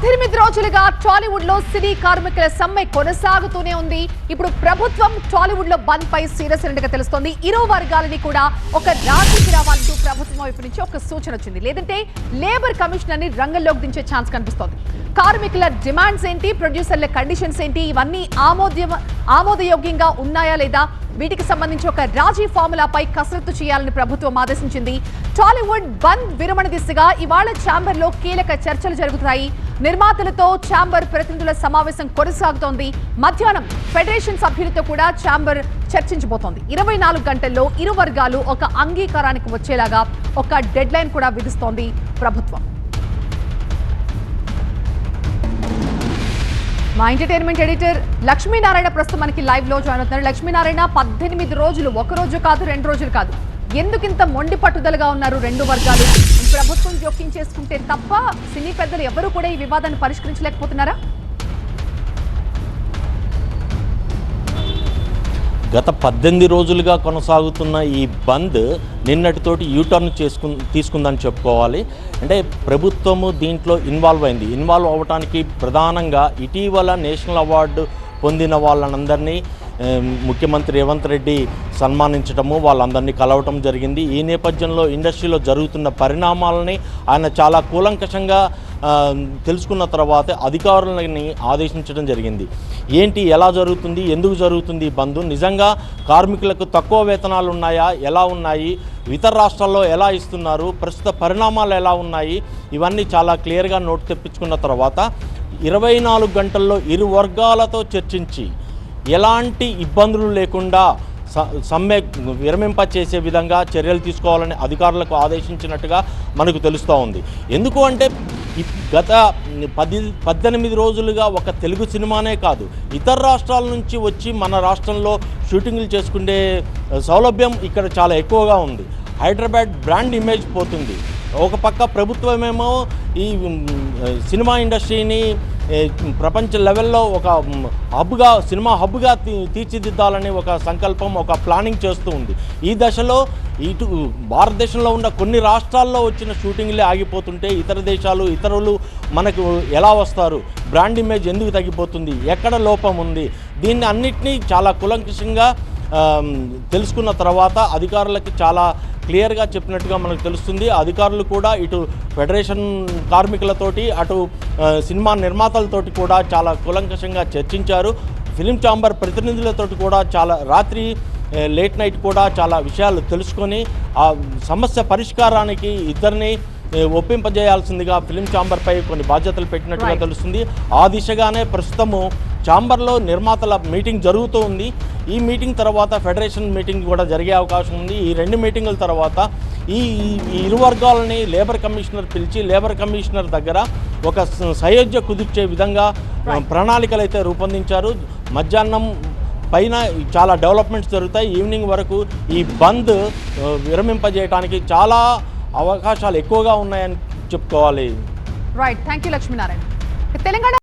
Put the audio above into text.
18 రోజులుగా టాలీవుడ్ లో సినీ కార్మికుల సమ్మె కొనసాగుతూనే ఉంది. ఇప్పుడు ప్రభుత్వం టాలీవుడ్ లో బంద్ పై సీరియస్ అయినట్టుగా తెలుస్తోంది. ఇరు వర్గాలని కూడా ఒక రాజీకి రావాలంటూ ప్రభుత్వం వైపు నుంచి ఒక సూచన వచ్చింది. లేదంటే లేబర్ కమిషనర్ ని రంగంలోకి దించే ఛాన్స్ కనిపిస్తోంది. కార్మికుల డిమాండ్స్ ఏంటి, ప్రొడ్యూసర్ల కండిషన్స్ ఏంటి, ఇవన్నీ ఆమోదయోగ్యంగా ఉన్నాయా లేదా, వీటికి సంబంధించి ఒక రాజీ ఫార్ములాపై కసరత్తు చేయాలని ప్రభుత్వం ఆదేశించింది. టాలీవుడ్ బంద్ విరమణ దిశగా ఇవాళ ఛాంబర్ లో కీలక చర్చలు జరుగుతాయి. నిర్మాతలతో ఛాంబర్ ప్రతినిధుల సమావేశం కొనసాగుతోంది. మధ్యాహ్నం ఫెడరేషన్ సభ్యులతో కూడా ఛాంబర్ చర్చించబోతోంది. 24 గంటల్లో ఇరు వర్గాలు ఒక అంగీకారానికి వచ్చేలాగా ఒక డెడ్ లైన్ కూడా విధిస్తోంది ప్రభుత్వం. మా ఎంటర్టైన్మెంట్ ఎడిటర్ లక్ష్మీనారాయణ ప్రస్తుతం మనకి లైవ్ లో జాయిన్ అవుతున్నారు. లక్ష్మీనారాయణ, 18 రోజులు, ఒక రోజు కాదు, 2 రోజులు కాదు, ఎందుకింత మొండి పట్టుదలగా ఉన్నారు రెండు వర్గాలు? ప్రభుత్వం జోక్యం చేసుకుంటే తప్ప సినీ పెద్దలు ఎవరు కూడా ఈ వివాదాన్ని పరిష్కరించలేకపోతున్నారా? గత 18 రోజులుగా కొనసాగుతున్న ఈ బంద్ నిన్నటితోటి యూటర్న్ తీసుకుందని చెప్పుకోవాలి. అంటే ప్రభుత్వము దీంట్లో ఇన్వాల్వ్ అవ్వడానికి ప్రధానంగా ఇటీవల నేషనల్ అవార్డు పొందిన వాళ్ళందరినీ ముఖ్యమంత్రి రేవంత్ రెడ్డి సన్మానించడము, వాళ్ళందరినీ కలవటం జరిగింది. ఈ నేపథ్యంలో ఇండస్ట్రీలో జరుగుతున్న పరిణామాలని ఆయన చాలా కూలంకషంగా తెలుసుకున్న తర్వాత అధికారులని ఆదేశించడం జరిగింది. ఏంటి, ఎలా జరుగుతుంది, ఎందుకు జరుగుతుంది బంద్, నిజంగా కార్మికులకు తక్కువ వేతనాలు ఉన్నాయా, ఎలా ఉన్నాయి, ఇతర రాష్ట్రాల్లో ఎలా ఇస్తున్నారు, ప్రస్తుత పరిణామాలు ఎలా ఉన్నాయి, ఇవన్నీ చాలా క్లియర్గా నోట్ తెప్పించుకున్న తర్వాత 24 గంటల్లో ఇరు వర్గాలతో చర్చించి ఎలాంటి ఇబ్బందులు లేకుండా సమ్మె విరమింప చేసే విధంగా చర్యలు తీసుకోవాలని అధికారులకు ఆదేశించినట్టుగా మనకు తెలుస్తూ ఉంది. ఎందుకు అంటే గత 18 రోజులుగా ఒక తెలుగు సినిమానే కాదు, ఇతర రాష్ట్రాల నుంచి వచ్చి మన రాష్ట్రంలో షూటింగ్లు చేసుకునే సౌలభ్యం ఇక్కడ చాలా ఎక్కువగా ఉంది. హైదరాబాద్ బ్రాండ్ ఇమేజ్ పోతుంది. ఒక పక్క ప్రభుత్వమేమో ఈ సినిమా ఇండస్ట్రీని ప్రపంచ లెవెల్లో ఒక హబ్గా, సినిమా హబ్గా తీర్చిదిద్దాలని ఒక సంకల్పం, ఒక ప్లానింగ్ చేస్తూ ఉంది. ఈ దశలో ఇటు భారతదేశంలో ఉన్న కొన్ని రాష్ట్రాల్లో వచ్చిన షూటింగ్లే ఆగిపోతుంటే ఇతర దేశాలు, ఇతరులు మనకు ఎలా వస్తారు, బ్రాండ్ ఇమేజ్ ఎందుకు తగ్గిపోతుంది, ఎక్కడ లోపం ఉంది, దీన్ని అన్నిటినీ చాలా కూలంకషంగా తెలుసుకున్న తర్వాత అధికారులకి చాలా క్లియర్గా చెప్పినట్టుగా మనకు తెలుస్తుంది. అధికారులు కూడా ఇటు ఫెడరేషన్ కార్మికులతోటి, అటు సినిమా నిర్మాతలతోటి కూడా చాలా కూలంకషంగా చర్చించారు. ఫిలిం ఛాంబర్ ప్రతినిధులతోటి కూడా చాలా రాత్రి లేట్ నైట్ కూడా చాలా విషయాలు తెలుసుకొని ఆ సమస్య పరిష్కారానికి ఇద్దరిని ఒప్పింపజేయాల్సిందిగా ఫిలిం ఛాంబర్పై కొన్ని బాధ్యతలు పెట్టినట్టుగా తెలుస్తుంది. ఆ దిశగానే ప్రస్తుతము ఛాంబర్లో నిర్మాతల మీటింగ్ జరుగుతూ ఉంది. ఈ మీటింగ్ తర్వాత ఫెడరేషన్ మీటింగ్ కూడా జరిగే అవకాశం ఉంది. ఈ 2 మీటింగుల తర్వాత ఈ ఇరు వర్గాలని లేబర్ కమిషనర్ పిలిచి లేబర్ కమిషనర్ దగ్గర ఒక సయోధ్య కుదిర్చే విధంగా ప్రణాళికలు అయితే రూపొందించారు. మధ్యాహ్నం పైన చాలా డెవలప్మెంట్స్ జరుగుతాయి. ఈవినింగ్ వరకు ఈ బంద్ విరమింపజేయడానికి చాలా అవకాశాలు ఎక్కువగా ఉన్నాయని చెప్పుకోవాలి. Right, thank you Lakshminarayana. Telangana